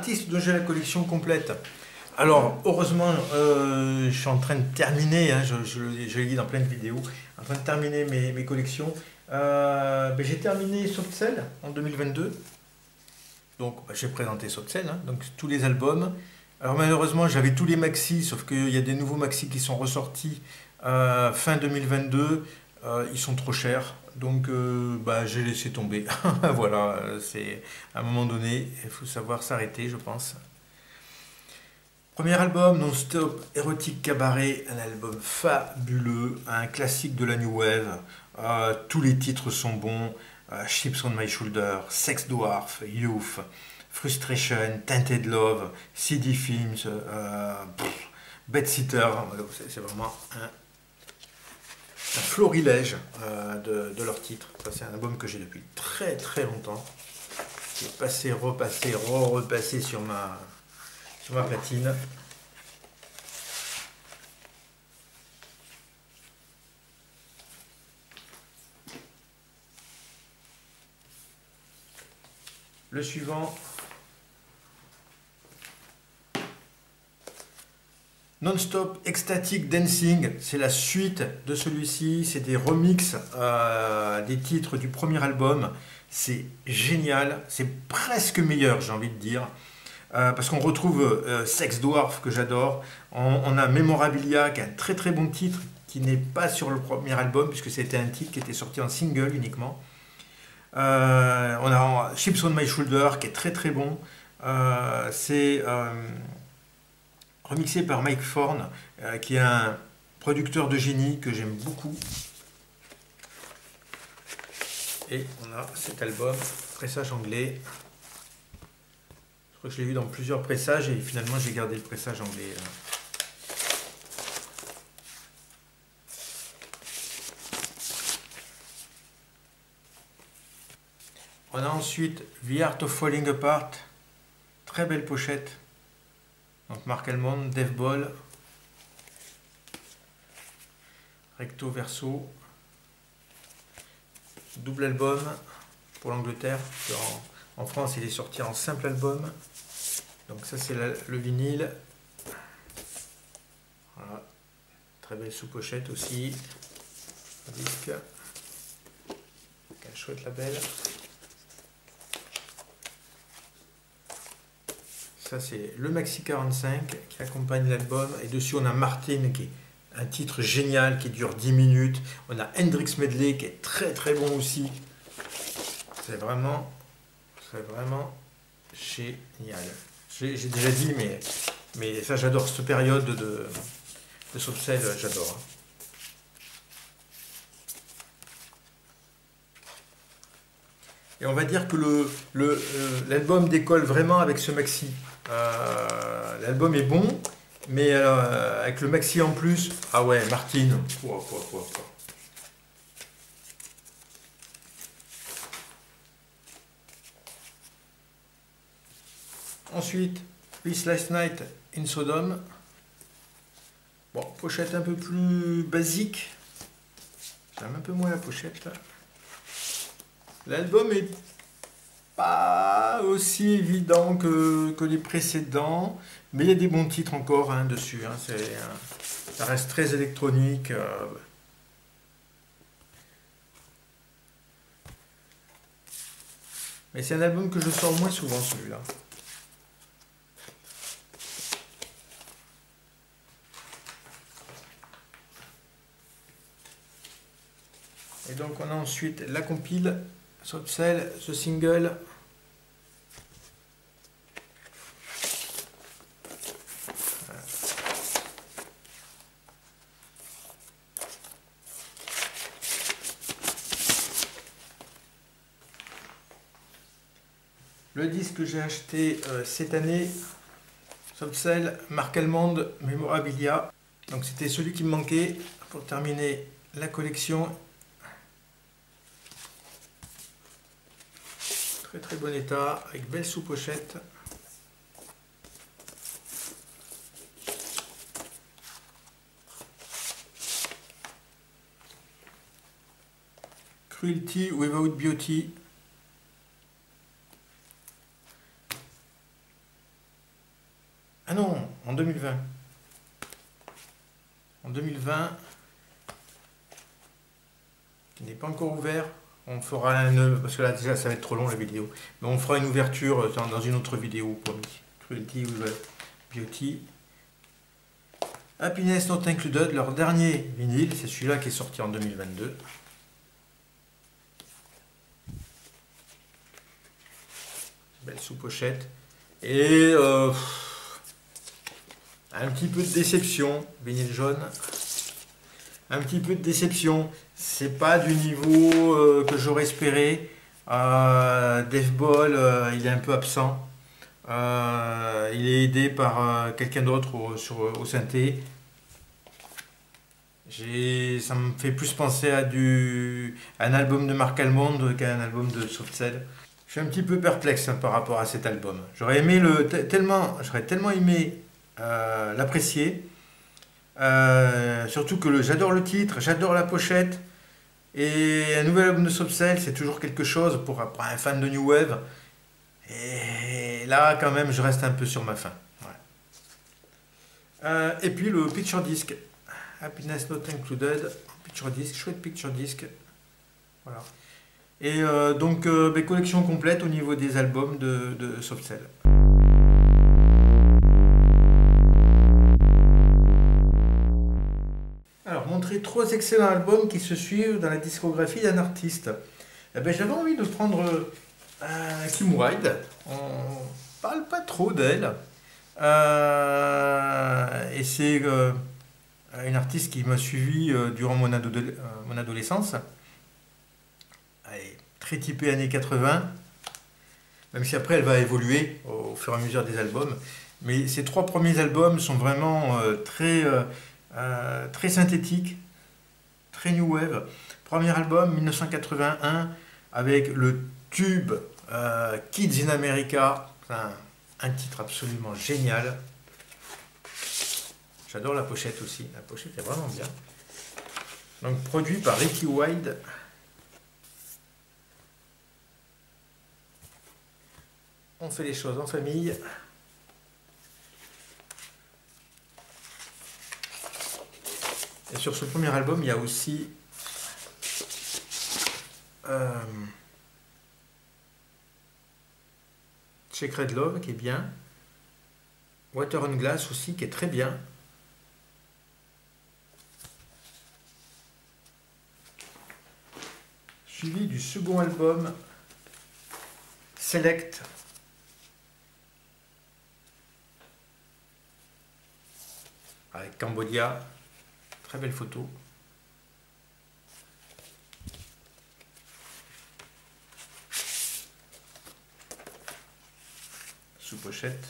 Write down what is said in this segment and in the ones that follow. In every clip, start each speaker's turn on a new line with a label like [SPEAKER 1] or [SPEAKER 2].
[SPEAKER 1] artistes dont j'ai la collection complète. Alors, heureusement, je suis en train de terminer, hein, je l'ai dit dans plein de vidéos, en train de terminer mes collections. J'ai terminé Soft Cell en 2022. Donc, j'ai présenté Soft Cell, hein, donc tous les albums. Alors, malheureusement, j'avais tous les maxi, sauf qu'il y a des nouveaux maxi qui sont ressortis fin 2022. Ils sont trop chers, donc j'ai laissé tomber. Voilà, c'est à un moment donné, il faut savoir s'arrêter, je pense. Premier album, Non-Stop Erotic Cabaret, un album fabuleux, un classique de la New Wave. Tous les titres sont bons. Chips on My Shoulder, Sex Dwarf, Youth, Frustration, Tainted Love, CD Films, Bedsitter. C'est vraiment un florilège de leurs titres. C'est un album que j'ai depuis très très longtemps. Qui est passé, repassé, repassé sur ma platine. Le suivant. Non-Stop Ecstatic Dancing, c'est la suite de celui-ci, c'est des remixes des titres du premier album. C'est génial, c'est presque meilleur, j'ai envie de dire. Parce qu'on retrouve Sex Dwarf que j'adore, on a Memorabilia qui est un très très bon titre qui n'est pas sur le premier album puisque c'était un titre qui était sorti en single uniquement. On a Chips on My Shoulder qui est très très bon, c'est remixé par Mike Forn qui est un producteur de génie que j'aime beaucoup. Et on a cet album, pressage anglais. Je crois que je l'ai vu dans plusieurs pressages et finalement j'ai gardé le pressage anglais. On a ensuite The Art of Falling Apart, très belle pochette. Donc Mark Almond, Dave Ball, recto verso, double album pour l'Angleterre. En France, il est sorti en simple album. Donc ça, c'est le vinyle. Voilà. Très belle sous-pochette aussi. Disque. Un chouette label. Ça, c'est le Maxi 45 qui accompagne l'album. Et dessus, on a Martin, qui est un titre génial, qui dure 10 minutes. On a Hendrix Medley, qui est très très bon aussi. C'est vraiment génial. J'ai déjà dit, mais ça, j'adore cette période de Soft Cell, j'adore. Et on va dire que l'album décolle vraiment avec ce maxi. L'album est bon, mais avec le maxi en plus, ah ouais, Martin. Ensuite, This Last Night in Sodom. Bon, pochette un peu plus basique. J'aime un peu moins la pochette là. L'album est pas aussi évident que les précédents, mais il y a des bons titres encore dessus. Ça reste très électronique. Mais c'est un album que je sors moins souvent, celui-là. Et donc on a ensuite la compile, Soft Cell, ce single. Le disque que j'ai acheté cette année, Soft Cell, Mark Almond, Memorabilia. Donc c'était celui qui me manquait pour terminer la collection. Très très bon état, avec belle sous-pochette. Cruelty Without Beauty. 2020. En 2020, qui n'est pas encore ouvert, on fera parce que là déjà ça va être trop long la vidéo, mais on fera une ouverture dans une autre vidéo, promis. Cruelty Beauty. Happiness Not Included, leur dernier vinyle, c'est celui-là qui est sorti en 2022. Belle sous-pochette. Et un petit peu de déception, vinyle jaune. Un petit peu de déception. C'est pas du niveau que j'aurais espéré. Deathball, il est un peu absent. Il est aidé par quelqu'un d'autre au synthé. Ça me fait plus penser à un album de Mark Almond qu'à un album de Soft Cell. Je suis un petit peu perplexe par rapport à cet album. J'aurais tellement aimé l'apprécier. Surtout que j'adore le titre, j'adore la pochette. Et un nouvel album de Soft Cell, c'est toujours quelque chose pour un fan de New Wave. Et là, quand même, je reste un peu sur ma faim. Ouais. Et puis le Picture Disc. Happiness Not Included. Picture Disc, chouette Picture Disc. Voilà. Et donc, collection complète au niveau des albums de Soft Cell. Alors, montrer 3 excellents albums qui se suivent dans la discographie d'un artiste. Eh ben, j'avais envie de prendre Kim Wilde. On parle pas trop d'elle. Et c'est une artiste qui m'a suivi durant mon adolescence. Elle est très typée années 80, même si après elle va évoluer au fur et à mesure des albums. Mais ces 3 premiers albums sont vraiment très synthétiques, très new wave. Premier album 1981 avec le tube Kids in America, un titre absolument génial. J'adore la pochette aussi, la pochette est vraiment bien. Donc produit par Ricky Wilde. On fait les choses en famille. Et sur ce premier album, il y a aussi Sacred Love qui est bien. Water and Glass aussi qui est très bien. Suivi du second album Select. Avec Cambodia, très belle photo. Sous pochette.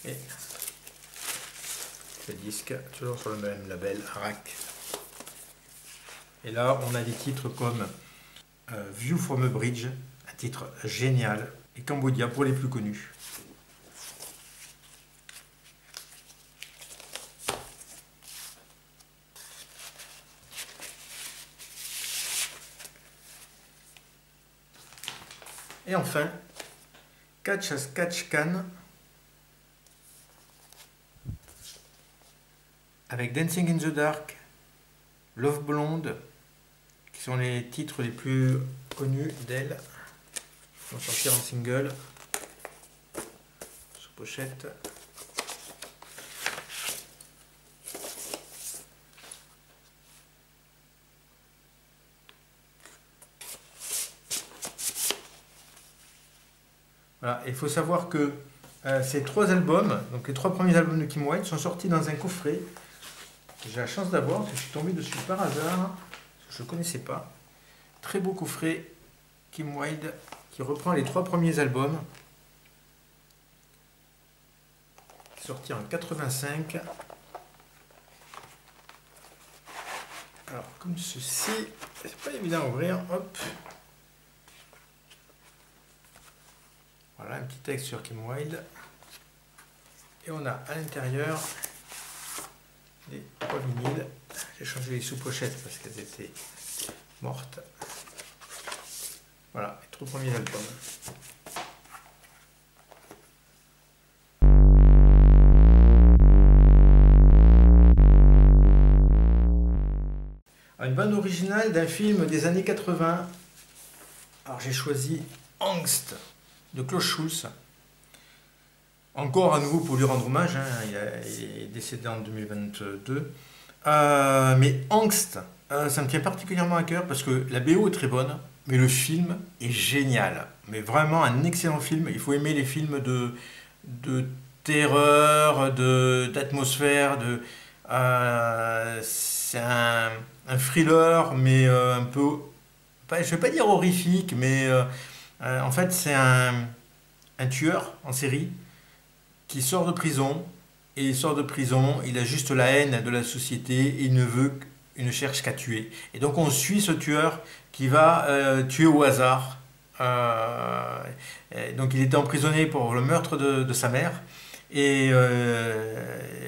[SPEAKER 1] Et ce disque, toujours sur le même label, Arak. Et là, on a des titres comme View from a Bridge, un titre génial, et Cambodia pour les plus connus. Et enfin, Catch as Catch Can, avec Dancing in the Dark, Love Blonde, qui sont les titres les plus connus d'elle. Ils vont sortir en single, sous pochette. Voilà, il faut savoir que ces 3 albums, donc les 3 premiers albums de Kim Wilde, sont sortis dans un coffret. J'ai la chance d'avoir, parce que je suis tombé dessus par hasard, je ne connaissais pas. Très beau coffret Kim Wilde qui reprend les 3 premiers albums, sortis en 85. Alors comme ceci, c'est pas évident à ouvrir, hop. Voilà un petit texte sur Kim Wilde. Et on a à l'intérieur les 3 vinyles. J'ai changé les sous-pochettes parce qu'elles étaient mortes. Voilà, les 3 premiers albums. originale d'un film des années 80. Alors j'ai choisi Angst de Klaus Schulze. Encore à nouveau pour lui rendre hommage, hein, il est décédé en 2022. Mais Angst, ça me tient particulièrement à cœur parce que la BO est très bonne, mais le film est génial. Mais vraiment un excellent film. Il faut aimer les films de terreur, d'atmosphère. C'est un thriller, mais un peu, je ne vais pas dire horrifique, mais en fait c'est un tueur en série qui sort de prison, et il sort de prison, il a juste la haine de la société, et il ne cherche qu'à tuer. Et donc on suit ce tueur qui va tuer au hasard. Donc il était emprisonné pour le meurtre de sa mère, et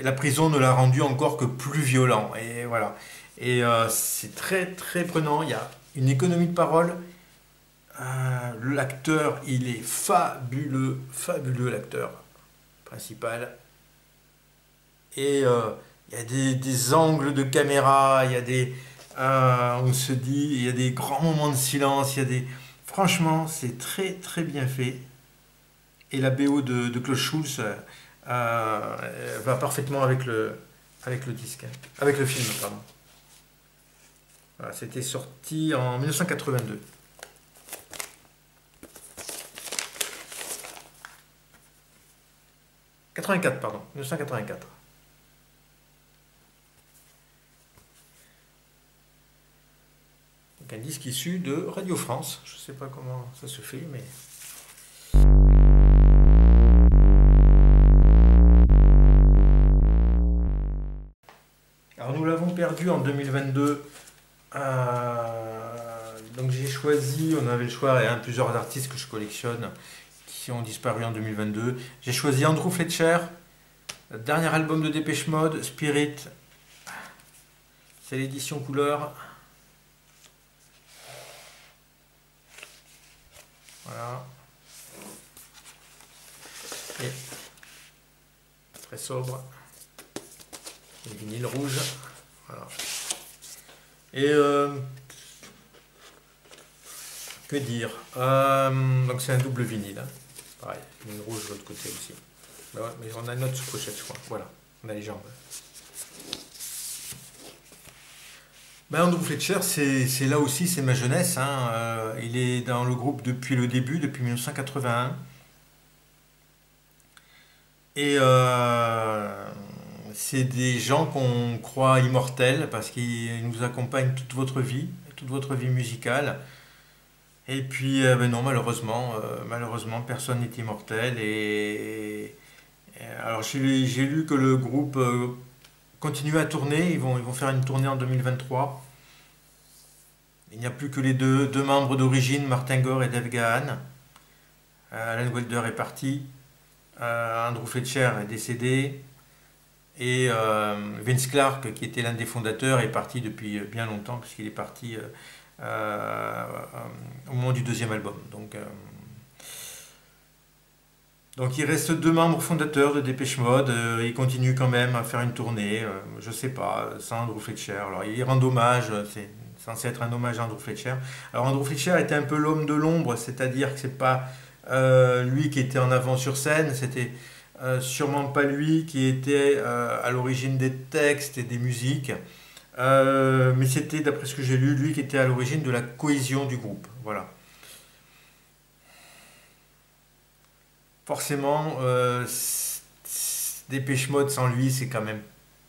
[SPEAKER 1] la prison ne l'a rendu encore que plus violent. Et voilà. Et c'est très très prenant, il y a une économie de parole. L'acteur, il est fabuleux, fabuleux l'acteur principal. Et il y a des angles de caméra, il y a on se dit, il y a des grands moments de silence, franchement, c'est très très bien fait. Et la BO de Klaus Schulze va parfaitement avec le disque, avec le film, pardon. Voilà, c'était sorti en 1982. 84, pardon, 1984. Donc un disque issu de Radio France. Je ne sais pas comment ça se fait, mais... Alors nous l'avons perdu en 2022. Donc j'ai choisi, on avait le choix, il y a plusieurs artistes que je collectionne qui ont disparu en 2022. J'ai choisi Andrew Fletcher, le dernier album de Dépêche Mode, Spirit. C'est l'édition couleur. Voilà. Et très sobre. Le vinyle rouge. Voilà. Et que dire, donc c'est un double vinyle. Hein. Pareil, une rouge de l'autre côté aussi. Ben ouais, mais on a une autre sous-pochette, je crois. Voilà, on a les jambes. Ben Andrew Fletcher, c'est là aussi, c'est ma jeunesse. Hein. Il est dans le groupe depuis le début, depuis 1981. Et c'est des gens qu'on croit immortels parce qu'ils nous accompagnent toute votre vie musicale. Et puis, ben non, malheureusement, personne n'est immortel. Alors, j'ai lu que le groupe continue à tourner. Ils vont faire une tournée en 2023. Il n'y a plus que les deux membres d'origine, Martin Gore et Dave Gahan. Alan Wilder est parti. Andrew Fletcher est décédé. Et Vince Clarke, qui était l'un des fondateurs, est parti depuis bien longtemps, puisqu'il est parti... au moment du deuxième album. Donc il reste deux membres fondateurs de Dépêche Mode. Ils continuent quand même à faire une tournée. Je sais pas, sans Andrew Fletcher. Alors ils rendent hommage. C'est censé être un hommage à Andrew Fletcher. Alors Andrew Fletcher était un peu l'homme de l'ombre, c'est-à-dire que c'est pas lui qui était en avant sur scène. C'était sûrement pas lui qui était à l'origine des textes et des musiques. Mais c'était, d'après ce que j'ai lu, lui qui était à l'origine de la cohésion du groupe. Voilà. Forcément, Dépêche Mode sans lui, c'est quand même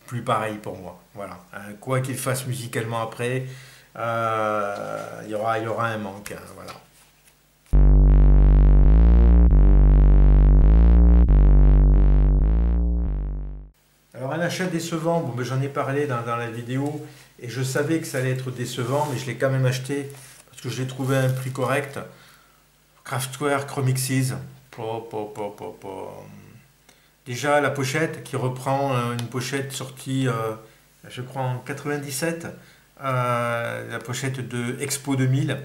[SPEAKER 1] plus pareil pour moi. Voilà. Quoi qu'il fasse musicalement après, il y aura un manque. Hein, voilà. Alors un achat décevant, bon, ben, j'en ai parlé dans la vidéo et je savais que ça allait être décevant, mais je l'ai quand même acheté parce que je l'ai trouvé à un prix correct. Kraftwerk Remixes. Déjà la pochette qui reprend une pochette sortie, je crois en 97, la pochette de Expo 2000.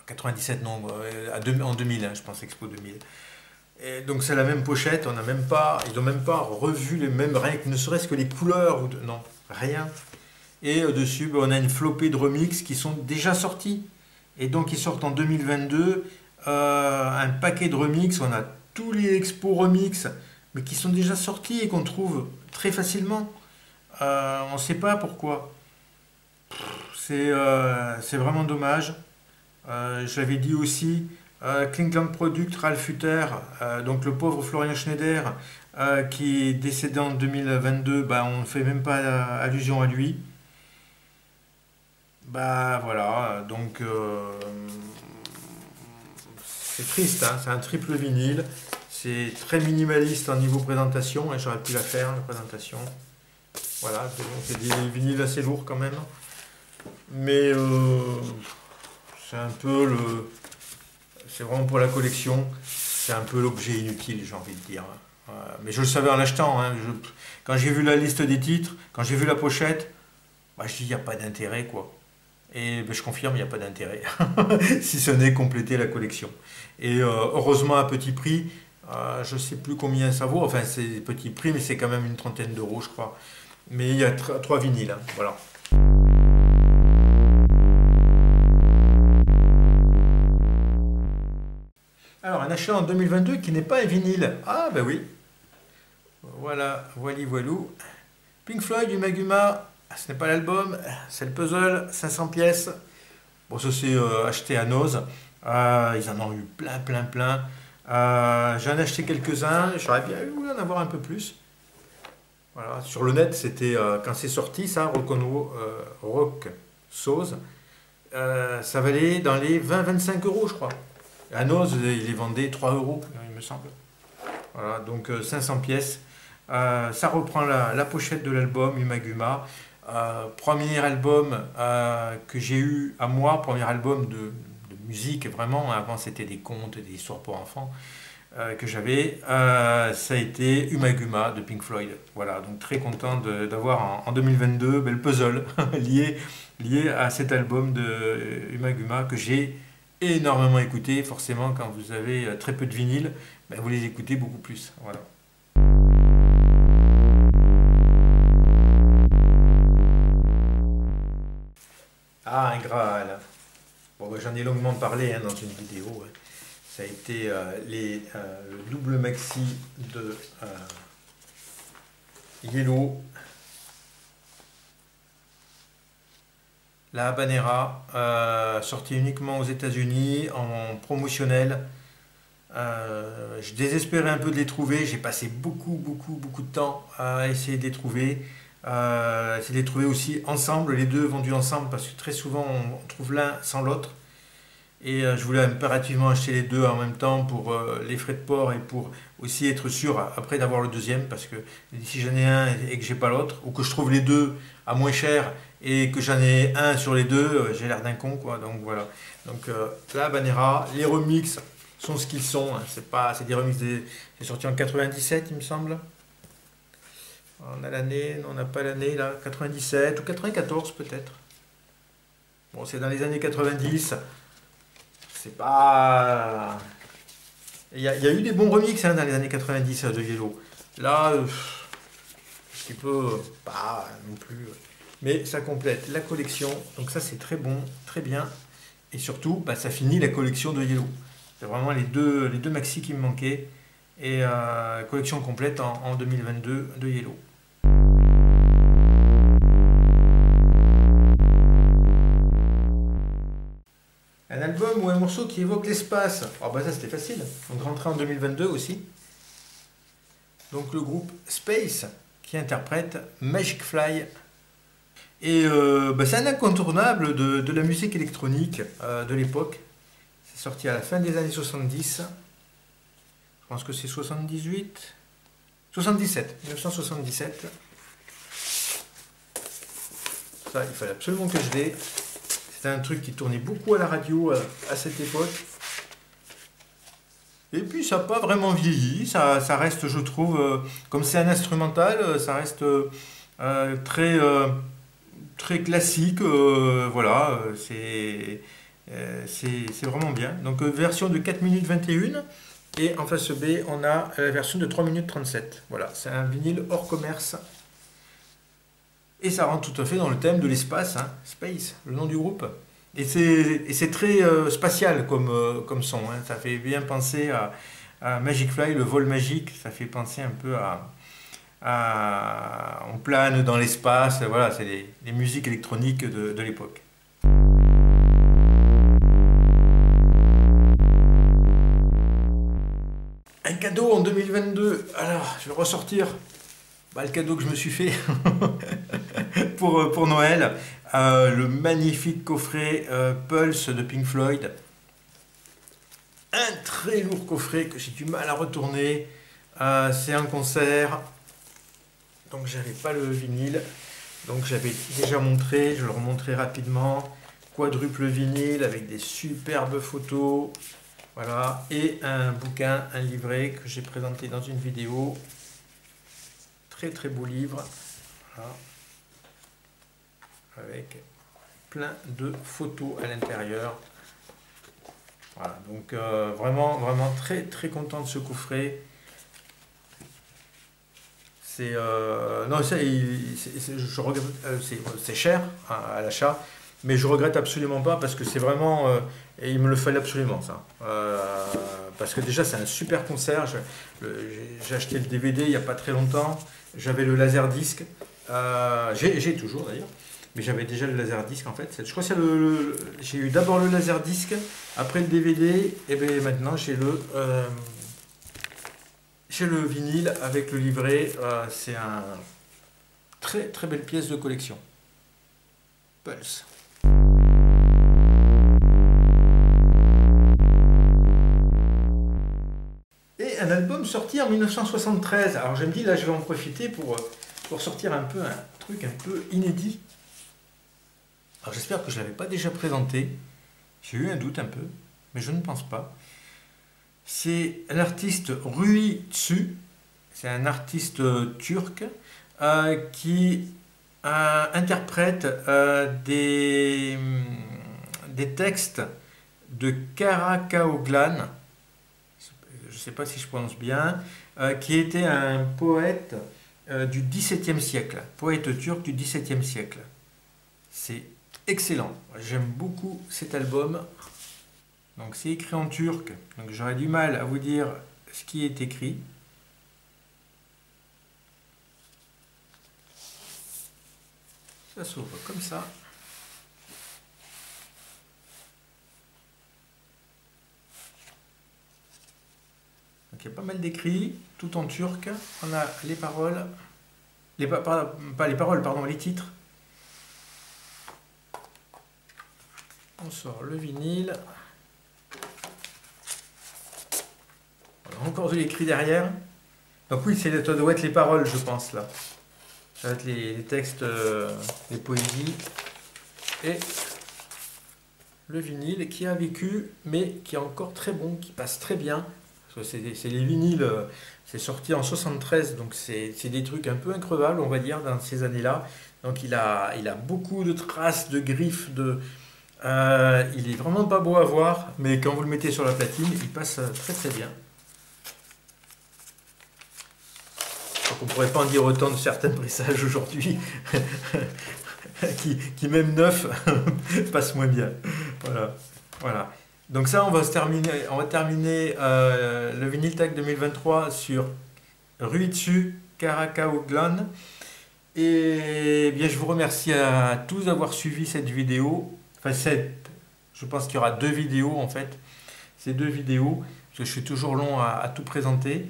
[SPEAKER 1] 97 non, en 2000, hein, je pense Expo 2000. Et donc c'est la même pochette, ils n'ont même pas revu les mêmes, rien que ne serait-ce que les couleurs, non, rien. Et dessus, on a une flopée de remix qui sont déjà sortis. Et donc ils sortent en 2022 un paquet de remix. On a tous les expos remix, mais qui sont déjà sortis et qu'on trouve très facilement. On ne sait pas pourquoi. C'est vraiment dommage. Je l'avais dit aussi, Klingland Product, Ralph Hutter, donc le pauvre Florian Schneider, qui est décédé en 2022, bah, on ne fait même pas allusion à lui. Bah voilà, donc c'est triste, hein, c'est un triple vinyle, c'est très minimaliste en niveau présentation, et j'aurais pu la faire, la présentation. Voilà, c'est des vinyles assez lourds quand même, mais c'est un peu le... C'est vraiment pour la collection, c'est un peu l'objet inutile, j'ai envie de dire. Mais je le savais en l'achetant, hein, quand j'ai vu la liste des titres, quand j'ai vu la pochette, bah, je dis il n'y a pas d'intérêt quoi. Et ben, je confirme, il n'y a pas d'intérêt, si ce n'est compléter la collection. Et heureusement à petit prix, je ne sais plus combien ça vaut, enfin c'est petit prix, mais c'est quand même une trentaine d'euros je crois. Mais il y a trois vinyles, hein, voilà. Alors un achat en 2022 qui n'est pas un vinyle. Ah ben oui, voilà, voilou. Pink Floyd du Maguma, ce n'est pas l'album, c'est le puzzle, 500 pièces. Bon, ça c'est acheté à Nose. Ils en ont eu plein. J'en ai acheté quelques-uns, j'aurais bien voulu en avoir un peu plus. Voilà, sur le net, c'était quand c'est sorti, ça, Rock Sauce, ça valait dans les 20-25 euros, je crois. À Nose, il les vendait 3 euros, il me semble. Voilà, donc 500 pièces. Ça reprend la pochette de l'album Umaguma. Premier album que j'ai eu à moi, premier album de musique vraiment. Avant c'était des contes, des histoires pour enfants que j'avais. Ça a été Umaguma de Pink Floyd. Voilà, donc très content d'avoir en 2022 le puzzle lié à cet album de Umaguma que j'ai énormément écouté. Forcément, quand vous avez très peu de vinyle, ben, vous les écoutez beaucoup plus. Voilà. Ah, un Graal. Bon, ben, j'en ai longuement parlé hein, dans une vidéo. Ouais. Ça a été le double maxi de Yellow, la Habanera, sortie uniquement aux États-Unis en promotionnel. Je désespérais un peu de les trouver. J'ai passé beaucoup de temps à essayer de les trouver. Essayer de les trouver aussi ensemble, les deux vendus ensemble, parce que très souvent on trouve l'un sans l'autre. Et je voulais impérativement acheter les deux en même temps pour les frais de port et pour aussi être sûr après d'avoir le deuxième, parce que si j'en ai un et que j'ai pas l'autre, ou que je trouve les deux à moins cher et que j'en ai un sur les deux, j'ai l'air d'un con quoi. Donc voilà. Donc la Banera, les remix sont ce qu'ils sont. Hein. C'est des remix, c'est sorti en 97 il me semble. On a l'année, non, on n'a pas l'année là, 97 ou 94 peut-être. Bon, c'est dans les années 90. C'est pas. Il y a eu des bons remixes hein, dans les années 90 de Yellow. Là, un petit peu, pas non plus. Mais ça complète la collection. Donc ça, c'est très bon, très bien. Et surtout, bah, ça finit la collection de Yellow. C'est vraiment les deux maxi qui me manquaient. Et collection complète en 2022 de Yellow. Un album ou un morceau qui évoque l'espace. Oh bah ça c'était facile. Donc rentré en 2022 aussi. Donc le groupe Space qui interprète Magic Fly. Et bah, c'est un incontournable de la musique électronique de l'époque. C'est sorti à la fin des années 70. Je pense que c'est 78. 77. 1977. Ça, il fallait absolument que je l'ai. C'était un truc qui tournait beaucoup à la radio à cette époque. Et puis ça n'a pas vraiment vieilli. Ça reste, je trouve, comme c'est un instrumental, ça reste très, très classique. Voilà, c'est vraiment bien. Donc version de 4 minutes 21. Et en face B, on a la version de 3 minutes 37. Voilà, c'est un vinyle hors commerce. Et ça rentre tout à fait dans le thème de l'espace, hein, Space, le nom du groupe. Et c'est très spatial comme son, hein. Ça fait bien penser à Magic Fly, le vol magique. Ça fait penser un peu on plane dans l'espace. Voilà, c'est les musiques électroniques de l'époque. Un cadeau en 2022. Alors, je vais ressortir le cadeau que je me suis fait pour Noël. Le magnifique coffret Pulse de Pink Floyd. Un très lourd coffret que j'ai du mal à retourner. C'est un concert. Donc, j'avais pas le vinyle. Donc, j'avais déjà montré. Je le remontrerai rapidement. Quadruple vinyle avec des superbes photos. Voilà, et un bouquin, un livret que j'ai présenté dans une vidéo. Très très beau livre. Voilà. Avec plein de photos à l'intérieur. Voilà, donc vraiment très très content de ce coffret. C'est non, c'est cher à l'achat. Mais je regrette absolument pas parce que c'est vraiment... et il me le fallait absolument, ça. Parce que déjà, c'est un super concert. J'ai acheté le DVD il n'y a pas très longtemps. J'avais le Laserdisc. J'ai toujours, d'ailleurs. Mais j'avais déjà le Laserdisc, en fait. Je crois que j'ai eu d'abord le Laserdisc, après le DVD. Et bien maintenant, j'ai le vinyle avec le livret. C'est un très très belle pièce de collection. Pulse. Et un album sorti en 1973. Alors je me dis, là je vais en profiter pour sortir un truc un peu inédit. Alors j'espère que je ne l'avais pas déjà présenté. J'ai eu un doute un peu, mais je ne pense pas. C'est un artiste Rui Tsu. C'est un artiste turc qui interprète des textes de Karacaoglan. Je ne sais pas si je prononce bien, qui était un poète du XVIIe siècle, poète turc du XVIIe siècle. C'est excellent, j'aime beaucoup cet album. Donc c'est écrit en turc, donc j'aurais du mal à vous dire ce qui est écrit. Ça s'ouvre comme ça. Donc il y a pas mal d'écrits, tout en turc. On a les paroles, pas les paroles, pardon, les titres. On sort le vinyle. On a encore de l'écrit derrière. Donc oui, ça doit être les paroles, je pense, là. Ça va être les textes, les poésies. Et le vinyle qui a vécu, mais qui est encore très bon, qui passe très bien. C'est les vinyles, c'est sorti en 73, donc c'est des trucs un peu increvables, on va dire, dans ces années-là. Donc il a beaucoup de traces, de griffes, il est vraiment pas beau à voir, mais quand vous le mettez sur la platine, il passe très très bien. Donc on ne pourrait pas en dire autant de certains pressages aujourd'hui, qui même neuf passent moins bien. Voilà. Donc ça, on va terminer le Vinyl Tag 2023 sur Rui Tsu Karacaoglan. Et bien, je vous remercie à tous d'avoir suivi cette vidéo. Enfin, je pense qu'il y aura 2 vidéos en fait. Ces 2 vidéos, parce que je suis toujours long à tout présenter.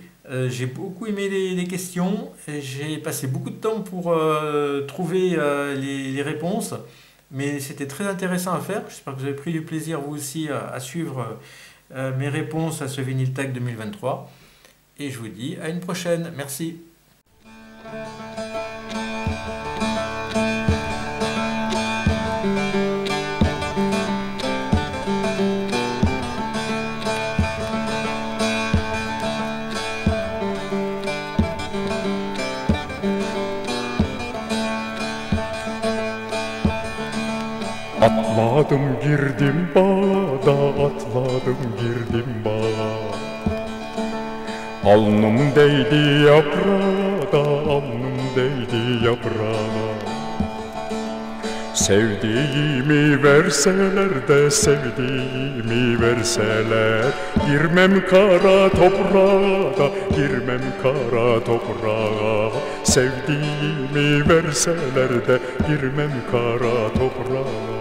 [SPEAKER 1] J'ai beaucoup aimé les questions. J'ai passé beaucoup de temps pour trouver les réponses. Mais c'était très intéressant à faire. J'espère que vous avez pris du plaisir vous aussi à suivre mes réponses à ce Vinyl Tag 2023. Et je vous dis à une prochaine. Merci.
[SPEAKER 2] Atladım girdim bağda, atladım girdim bağa. Alnım değdi yaprağa, alnım değdi yaprağa. Sevdiğimi verseler de sevdiğimi verseler, girmem kara toprağa da girmem kara toprağa. Sevdiğimi verseler de girmem kara toprağa.